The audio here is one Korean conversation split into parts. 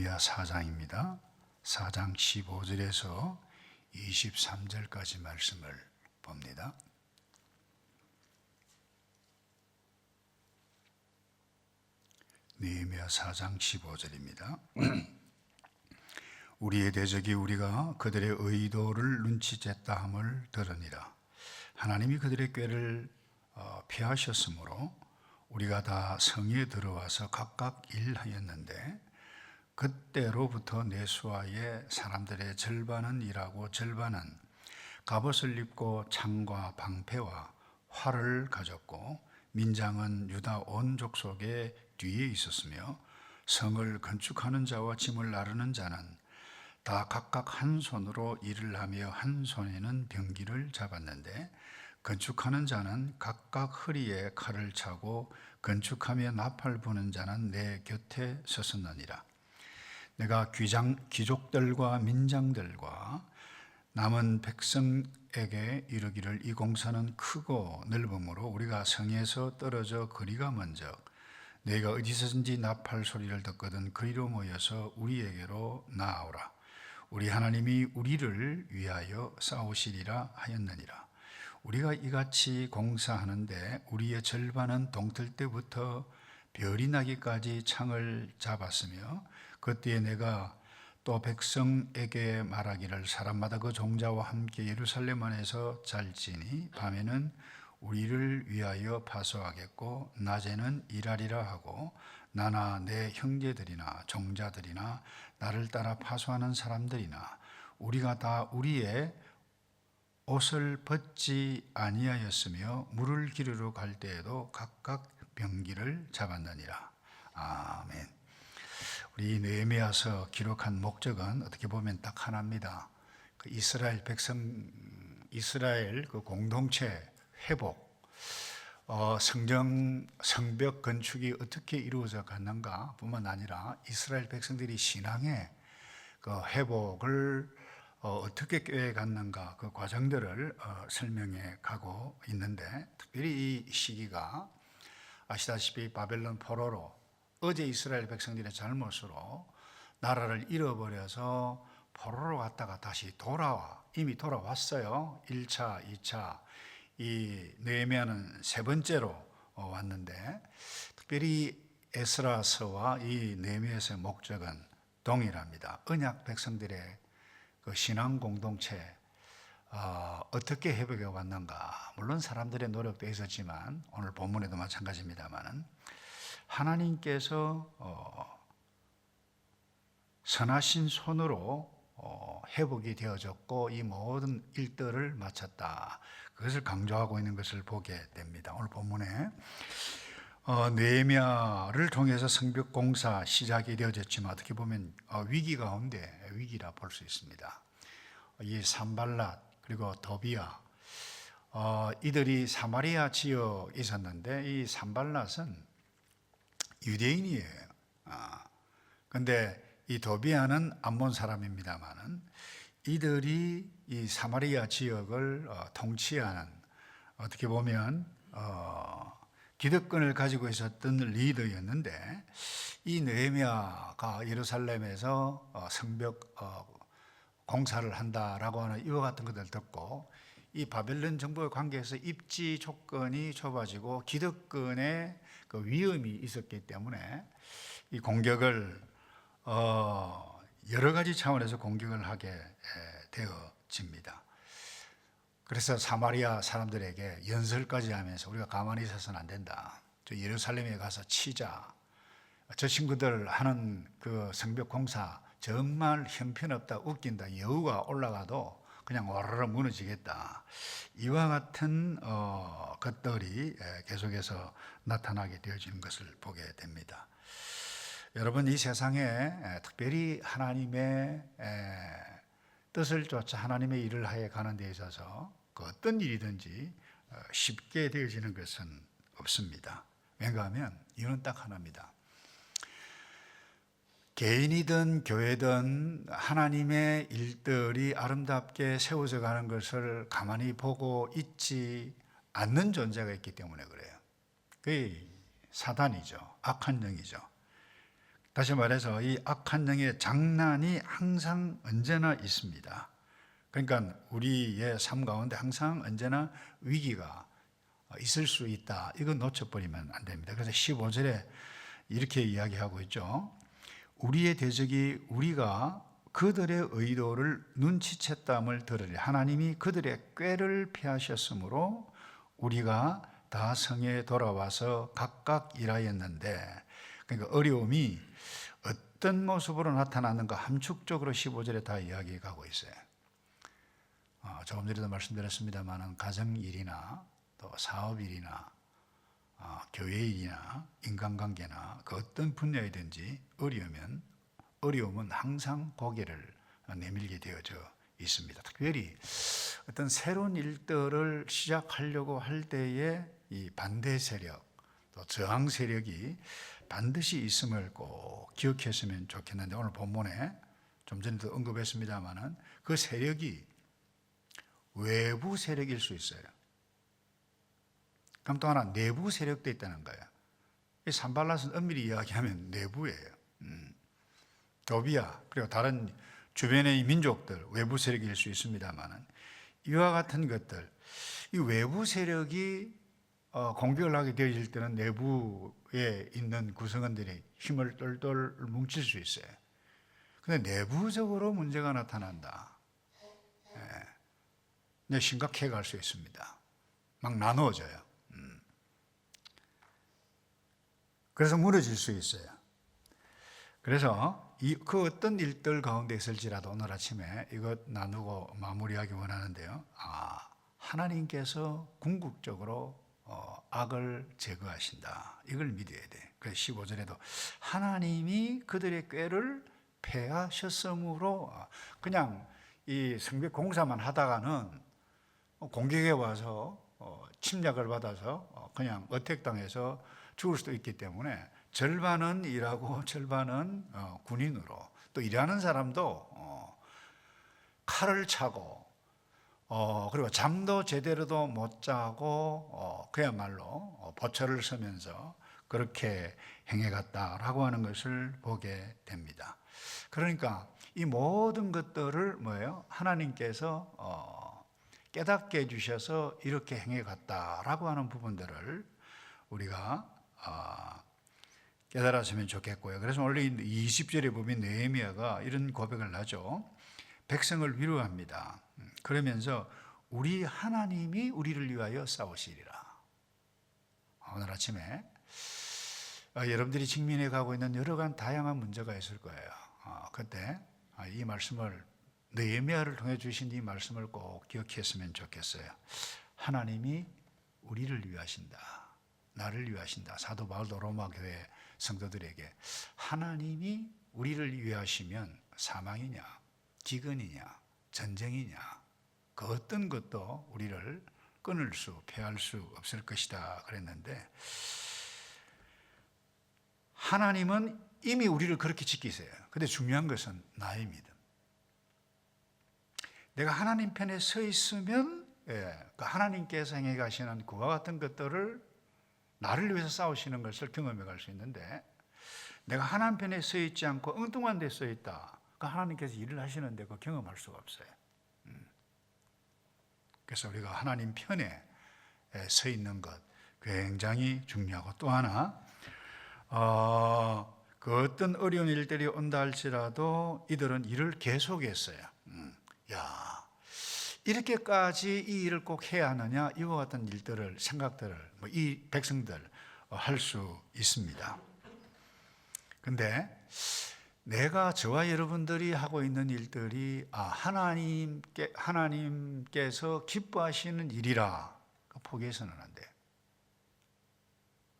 느헤미야 4장입니다. 4장 15절에서 23절까지 말씀을 봅니다. 느헤미야 4장 15절입니다. 우리의 대적이 우리가 그들의 의도를 눈치챘다 함을 들으니라. 하나님이 그들의 꾀를 피하셨으므로 우리가 다 성에 들어와서 각각 일하였는데 그때로부터 내수하의 사람들의 절반은 일하고 절반은 갑옷을 입고 창과 방패와 활을 가졌고 민장은 유다 온 족속의 뒤에 있었으며 성을 건축하는 자와 짐을 나르는 자는 다 각각 한 손으로 일을 하며 한 손에는 병기를 잡았는데 건축하는 자는 각각 허리에 칼을 차고 건축하며 나팔 부는 자는 내 곁에 섰었느니라. 내가 귀족들과 민장들과 남은 백성에게 이르기를 이 공사는 크고 넓으므로 우리가 성에서 떨어져 거리가 먼저 너희가 어디서든지 나팔 소리를 듣거든 그리로 모여서 우리에게로 나아오라. 우리 하나님이 우리를 위하여 싸우시리라 하였느니라. 우리가 이같이 공사하는데 우리의 절반은 동틀 때부터 별이 나기까지 창을 잡았으며 그때에 내가 또 백성에게 말하기를 사람마다 그 종자와 함께 예루살렘 안에서 잘지니 밤에는 우리를 위하여 파수하겠고 낮에는 일하리라 하고 나나 내 형제들이나 종자들이나 나를 따라 파수하는 사람들이나 우리가 다 우리의 옷을 벗지 아니하였으며 물을 기르러 갈 때에도 각각 병기를 잡았느니라. 아멘. 우리 느헤미야서 기록한 목적은 어떻게 보면 딱 하나입니다. 그 이스라엘 백성, 이스라엘 그 공동체 회복, 성벽 건축이 어떻게 이루어져 갔는가 뿐만 아니라 이스라엘 백성들이 신앙의 그 회복을 어떻게 꾀해갔는가 그 과정들을 설명해 가고 있는데 특별히 이 시기가 아시다시피 바벨론 포로로 어제 이스라엘 백성들의 잘못으로 나라를 잃어버려서 포로로 갔다가 다시 이미 돌아왔어요. 1차, 2차 이 느헤미야는 세 번째로 왔는데 특별히 에스라서와 이 느헤미야서의 목적은 동일합니다. 언약 백성들의 그 신앙 공동체 어떻게 회복해 왔는가. 물론 사람들의 노력도 있었지만 오늘 본문에도 마찬가지입니다만 하나님께서 선하신 손으로 회복이 되어졌고 이 모든 일들을 마쳤다. 그것을 강조하고 있는 것을 보게 됩니다. 오늘 본문에 느헤미야를 통해서 성벽 공사 시작이 되어졌지만 어떻게 보면 위기 가운데 위기라 볼 수 있습니다. 이 산발랏 그리고 도비야 이들이 사마리아 지역에 있었는데 이 산발랏은 유대인이에요. 근데 이 도비야는 암몬 사람입니다만은 이들이 이 사마리아 지역을 통치하는 어떻게 보면 기득권을 가지고 있었던 리더였는데 이 느헤미야가 예루살렘에서 성벽 공사를 한다라고 하는 이와 같은 것을 듣고 이 바벨론 정부의 관계에서 입지 조건이 좁아지고 기득권의 그 위험이 있었기 때문에 이 공격을 여러 가지 차원에서 공격을 하게 되어집니다. 그래서 사마리아 사람들에게 연설까지 하면서 우리가 가만히 있어서는 안 된다. 저 예루살렘에 가서 치자. 저 친구들 하는 그 성벽 공사 정말 형편없다, 웃긴다, 여우가 올라가도 그냥 와르르 무너지겠다. 이와 같은 것들이 계속해서 나타나게 되어지는 것을 보게 됩니다. 여러분 이 세상에 특별히 하나님의 뜻을 쫓아 하나님의 일을 하여 가는 데 있어서 그 어떤 일이든지 쉽게 되어지는 것은 없습니다. 왜냐하면 이유는 딱 하나입니다. 개인이든 교회든 하나님의 일들이 아름답게 세워져 가는 것을 가만히 보고 있지 않는 존재가 있기 때문에 그래요. 그게 사단이죠. 악한 영이죠. 다시 말해서 이 악한 영의 장난이 항상 언제나 있습니다. 그러니까 우리의 삶 가운데 항상 언제나 위기가 있을 수 있다. 이거 놓쳐버리면 안 됩니다. 그래서 15절에 이렇게 이야기하고 있죠. 우리의 대적이 우리가 그들의 의도를 눈치챘담을 들으리. 하나님이 그들의 꾀를 피하셨으므로 우리가 다 성에 돌아와서 각각 일하였는데, 그러니까 어려움이 어떤 모습으로 나타나는가 함축적으로 15절에 다 이야기하고 있어요. 조금 전에도 말씀드렸습니다만 가정일이나 또 사업일이나 교회 일이나 인간관계나 그 어떤 분야이든지 어려움은 항상 고개를 내밀게 되어져 있습니다. 특별히 어떤 새로운 일들을 시작하려고 할 때에 이 반대 세력, 또 저항 세력이 반드시 있음을 꼭 기억했으면 좋겠는데, 오늘 본문에 좀 전에도 언급했습니다만은 그 세력이 외부 세력일 수 있어요. 그럼 또 하나 내부 세력도 있다는 거예요. 이 산발랏은 엄밀히 이야기하면 내부예요. 도비아 그리고 다른 주변의 민족들 외부 세력일 수 있습니다만은 이와 같은 것들, 이 외부 세력이 공격을 하게 되어질 때는 내부에 있는 구성원들이 힘을 똘똘 뭉칠 수 있어요. 그런데 내부적으로 문제가 나타난다. 심각해 갈 수 있습니다. 막 나누어져요. 그래서 무너질 수 있어요. 그래서 그 어떤 일들 가운데 있을지라도 오늘 아침에 이것 나누고 마무리하기 원하는데요. 하나님께서 궁극적으로 악을 제거하신다. 이걸 믿어야 돼. 그래서 15절에도 하나님이 그들의 꾀를 패하셨으므로, 그냥 이 성벽 공사만 하다가는 공격에 와서 침략을 받아서 그냥 어택당해서 죽을 수도 있기 때문에 절반은 일하고 절반은 군인으로, 또 일하는 사람도 칼을 차고 그리고 잠도 제대로도 못 자고 그야말로 보초를 서면서 그렇게 행해갔다라고 하는 것을 보게 됩니다. 그러니까 이 모든 것들을 뭐예요? 하나님께서 깨닫게 해주셔서 이렇게 행해갔다라고 하는 부분들을 우리가 깨달았으면 좋겠고요. 그래서 원래 20절에 보면 느헤미야가 이런 고백을 하죠. 백성을 위로합니다. 그러면서 우리 하나님이 우리를 위하여 싸우시리라. 오늘 아침에 여러분들이 직면해 가고 있는 여러 가지 다양한 문제가 있을 거예요. 그때 이 말씀을, 느헤미야를 통해 주신 이 말씀을 꼭 기억했으면 좋겠어요. 하나님이 우리를 위하신다. 나를 위하신다. 사도 바울도 로마 교회 성도들에게 하나님이 우리를 위하시면 사망이냐, 기근이냐, 전쟁이냐, 그 어떤 것도 우리를 끊을 수, 패할 수 없을 것이다 그랬는데, 하나님은 이미 우리를 그렇게 지키세요. 근데 중요한 것은 나의 믿음. 내가 하나님 편에 서 있으면 그 하나님께서 행해 가시는 그와 같은 것들을 나를 위해서 싸우시는 것을 경험해 갈 수 있는데, 내가 하나님 편에 서 있지 않고 엉뚱한 데 서 있다. 그 하나님께서 일을 하시는데 그 경험할 수가 없어요. 그래서 우리가 하나님 편에 서 있는 것 굉장히 중요하고, 또 하나 그 어떤 어려운 일들이 온다 할지라도 이들은 일을 계속했어요. 이렇게까지 이 일을 꼭 해야 하느냐, 이와 같은 일들을, 생각들을 이 백성들 할 수 있습니다. 근데 내가, 저와 여러분들이 하고 있는 일들이 하나님께서 기뻐하시는 일이라 포기해서는 안 돼요.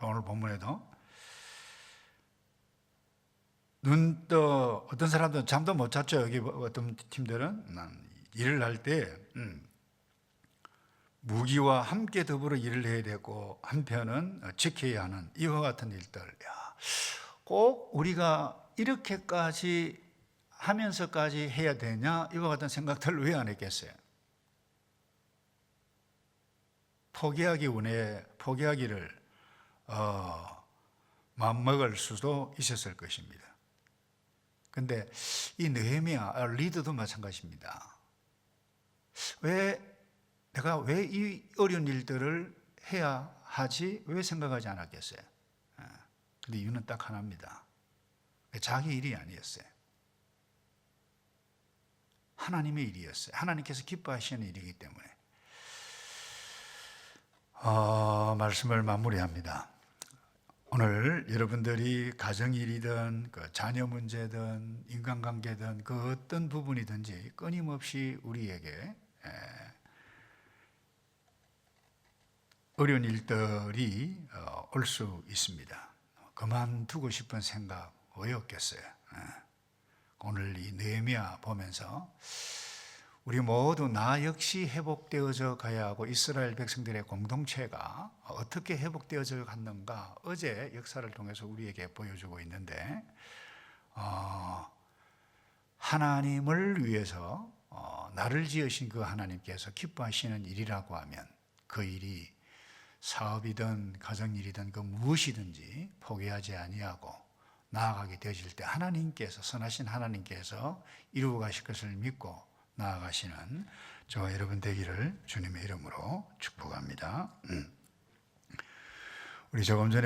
오늘 본문에도 어떤 사람들은 잠도 못 잤죠. 여기 어떤 팀들은 일을 할 때 무기와 함께 더불어 일을 해야 되고, 한편은 지켜야 하는 이와 같은 일들, 꼭 우리가 이렇게까지 하면서까지 해야 되냐, 이와 같은 생각들을 왜 안 했겠어요? 포기하기를 마음먹을 수도 있었을 것입니다. 근데 이 느헤미야 리더도 마찬가지입니다. 내가 왜 이 어려운 일들을 해야 하지? 왜 생각하지 않았겠어요? 근데 이유는 딱 하나입니다. 자기 일이 아니었어요. 하나님의 일이었어요. 하나님께서 기뻐하시는 일이기 때문에. 말씀을 마무리합니다. 오늘 여러분들이 가정일이든 자녀 문제든 인간관계든 그 어떤 부분이든지 끊임없이 우리에게 어려운 일들이 올 수 있습니다. 그만두고 싶은 생각 왜 없겠어요? 오늘 이 느헤미야 보면서 우리 모두 나 역시 회복되어져 가야 하고 이스라엘 백성들의 공동체가 어떻게 회복되어져 갔는가 어제 역사를 통해서 우리에게 보여주고 있는데 하나님을 위해서 나를 지으신 그 하나님께서 기뻐하시는 일이라고 하면 그 일이 사업이든 가정일이든 그 무엇이든지 포기하지 아니하고 나아가게 되실 때 하나님께서 선하신 하나님께서 이루어 가실 것을 믿고 나아가시는 저와 여러분 되기를 주님의 이름으로 축복합니다. 우리 조금 전에